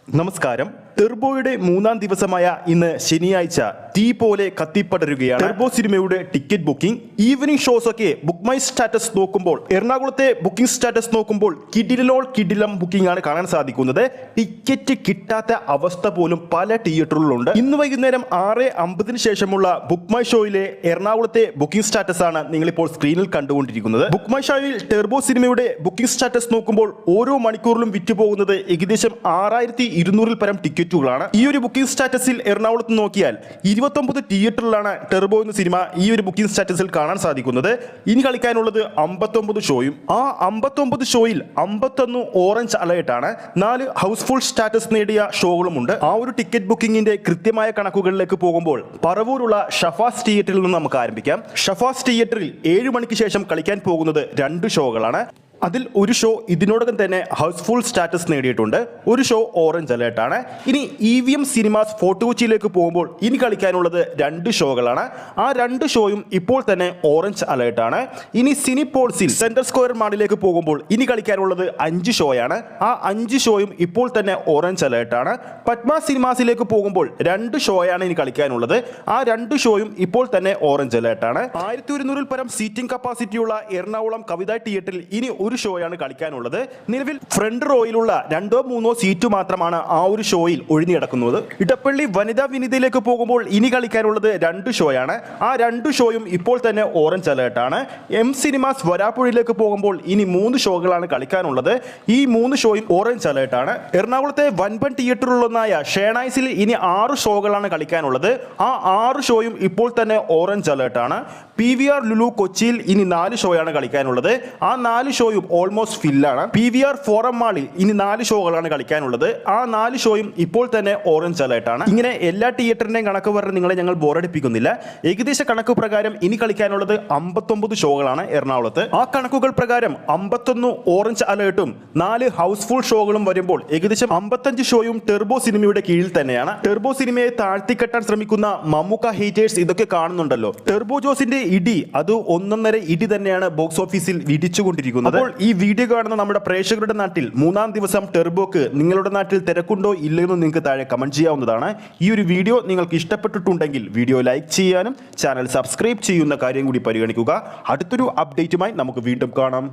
നമസ്കാരം. ടെർബോയുടെ മൂന്നാം ദിവസമായ ഇന്ന് ശനിയാഴ്ച തീ പോലെ കത്തിപ്പടരുകയാണ് ടെർബോ സിനിമയുടെ ടിക്കറ്റ് ബുക്കിംഗ്. ഈവനിംഗ് ഷോസ് ഒക്കെ ബുക്ക് മൈ സ്റ്റാറ്റസ് നോക്കുമ്പോൾ എറണാകുളത്തെ ബുക്കിംഗ് സ്റ്റാറ്റസ് നോക്കുമ്പോൾ കിടിലം ബുക്കിംഗ് ആണ് കാണാൻ സാധിക്കുന്നത്. ടിക്കറ്റ് കിട്ടാത്ത അവസ്ഥ പോലും പല തിയേറ്ററുകളിലുണ്ട്. ഇന്ന് വൈകുന്നേരം 6:50 ശേഷമുള്ള ബുക്ക് മൈ ഷോയിലെ എറണാകുളത്തെ ബുക്കിംഗ് സ്റ്റാറ്റസ് ആണ് നിങ്ങളിപ്പോൾ സ്ക്രീനിൽ കണ്ടുകൊണ്ടിരിക്കുന്നത്. ബുക്ക് മൈ ഷോയിൽ ടെർബോ സിനിമയുടെ ബുക്കിംഗ് സ്റ്റാറ്റസ് നോക്കുമ്പോൾ ഓരോ മണിക്കൂറിലും വിറ്റുപോകുന്നത് ഏകദേശം 6200 പരം ടിക്കറ്റുകളാണ്. ഈ ഒരു ബുക്കിംഗ് സ്റ്റാറ്റസിൽ എറണാകുളത്ത് നോക്കിയാൽ 29 തിയേറ്ററിലാണ് ടെർബോ എന്ന സിനിമ ഈ ഒരു ബുക്കിംഗ് സ്റ്റാറ്റസിൽ കാണാൻ സാധിക്കുന്നത്. ഇനി കളിക്കാനുള്ളത് 59 ഷോയും. ആ 59 ഷോയിൽ 51 ഓറഞ്ച് അലേർട്ടാണ്. 4 ഹൗസ്ഫുൾ സ്റ്റാറ്റസ് നേടിയ ഷോകളുമുണ്ട്. ആ ഒരു ടിക്കറ്റ് ബുക്കിംഗിന്റെ കൃത്യമായ കണക്കുകളിലേക്ക് പോകുമ്പോൾ പറവൂരുള്ള ഷഫാസ് തിയേറ്ററിൽ നിന്ന് നമുക്ക് ആരംഭിക്കാം. ഷഫാസ് തിയേറ്ററിൽ 7 മണിക്ക് ശേഷം കളിക്കാൻ പോകുന്നത് 2 ഷോകളാണ്. അതിൽ ഒരു ഷോ ഇതിനോടകം തന്നെ ഹൗസ്ഫുൾ സ്റ്റാറ്റസ് നേടിയിട്ടുണ്ട്. ഒരു ഷോ ഓറഞ്ച് അലേർട്ടാണ്. ഇനി EVM സിനിമാസ് ഫോർട്ട് കൊച്ചിയിലേക്ക് പോകുമ്പോൾ ഇനി കളിക്കാനുള്ളത് 2 ഷോകളാണ്. ആ 2 ഷോയും ഇപ്പോൾ തന്നെ ഓറഞ്ച് അലേർട്ടാണ്. ഇനി സിനിപോൾസിൽ സെൻട്രൽ സ്ക്വയർ മാളിലേക്ക് പോകുമ്പോൾ ഇനി കളിക്കാനുള്ളത് 5 ഷോയാണ്. ആ 5 ഷോയും ഇപ്പോൾ തന്നെ ഓറഞ്ച് അലേർട്ടാണ്. പത്മ സിനിമാസിലേക്ക് പോകുമ്പോൾ 2 ഷോയാണ് ഇനി കളിക്കാനുള്ളത്. ആ 2 ഷോയും ഇപ്പോൾ തന്നെ ഓറഞ്ച് അലേർട്ടാണ്. 1100 പരം സീറ്റിംഗ് കപ്പാസിറ്റിയുള്ള എറണാകുളം കവിത തിയേറ്ററിൽ ഇനി ഒരു ഷോയാണ് കളിക്കാനുള്ളത്. നിലവിൽ ഫ്രണ്ട് റോയിലുള്ള 2-3 സീറ്റ് മാത്രമാണ് ആ ഒരു ഷോയിൽ ഒഴിഞ്ഞിടക്കുന്നത്. ഇടപ്പള്ളി വനിതാ വിനിതയിലേക്ക് പോകുമ്പോൾ ഇനി കളിക്കാനുള്ളത് 2 ഷോയാണ്. ആ 2 ഷോയും ഇപ്പോൾ തന്നെ ഓറഞ്ച് അലേർട്ടാണ്. M സിനിമാസ് വരാപ്പുഴയിലേക്ക് പോകുമ്പോൾ ഇനി 3 ഷോകളാണ് കളിക്കാനുള്ളത്. ഈ 3 ഷോയും ഓറഞ്ച് അലേർട്ടാണ്. എറണാകുളത്തെ വൻപൻ തിയേറ്ററിലൊന്നായ ഷേണൈസിൽ ഇനി 6 ഷോകളാണ് കളിക്കാനുള്ളത്. ആ 6 ഷോയും ഇപ്പോൾ തന്നെ ഓറഞ്ച് അലേർട്ടാണ്. PVR ലുലു കൊച്ചിയിൽ ഇനി 4 ഷോയാണ് കളിക്കാനുള്ളത്. ആ 4 ഷോയും ഓൾമോസ്റ്റ് ഫില്ലാണ്. PVR ഫോറം മാളിൽ ഇനി 4 ഷോകളാണ് കളിക്കാനുള്ളത്. ആ 4 ഷോയും ഇപ്പോൾ തന്നെ ഓറഞ്ച് അലേർട്ടാണ്. ഇങ്ങനെ എല്ലാ തിയേറ്ററിന്റെയും കണക്ക് പറഞ്ഞ് നിങ്ങളെ ഞങ്ങൾ ബോറടിപ്പിക്കുന്നില്ല. ഏകദേശ കണക്ക് പ്രകാരം ഇനി കളിക്കാനുള്ളത് 59 ഷോകളാണ് എറണാകുളത്ത്. ആ കണക്കുകൾ പ്രകാരം 51 ഓറഞ്ച് അലേർട്ടും 4 ഹൗസ്ഫുൾ ഷോകളും വരുമ്പോൾ ഏകദേശം 55 ഷോയും ടെർബോ സിനിമയുടെ കീഴിൽ തന്നെയാണ്. ടെർബോ സിനിമയെ താഴ്ത്തിക്കെട്ടാൻ ശ്രമിക്കുന്ന മമ്മൂക്ക ഹേറ്റേഴ്സ് ഇതൊക്കെ കാണുന്നുണ്ടല്ലോ. ടെർബോ ജോസിന്റെ ഇടി അത് 1.5 ഇടി തന്നെയാണ് ബോക്സ് ഓഫീസിൽ വിധിച്ചുകൊണ്ടിരിക്കുന്നത്. ഈ വീഡിയോ കാണുന്ന നമ്മുടെ പ്രേക്ഷകരുടെ നാട്ടിൽ മൂന്നാം ദിവസം ടെർബോക്ക് നിങ്ങളുടെ നാട്ടിൽ തിരക്കുണ്ടോ ഇല്ലെന്ന് നിങ്ങൾക്ക് താഴെ കമന്റ് ചെയ്യാവുന്നതാണ്. ഈ ഒരു വീഡിയോ നിങ്ങൾക്ക് ഇഷ്ടപ്പെട്ടിട്ടുണ്ടെങ്കിൽ വീഡിയോ ലൈക്ക് ചെയ്യാനും ചാനൽ സബ്സ്ക്രൈബ് ചെയ്യുന്ന കാര്യം കൂടി പരിഗണിക്കുക. അടുത്തൊരു അപ്ഡേറ്റുമായി നമുക്ക് വീണ്ടും കാണാം.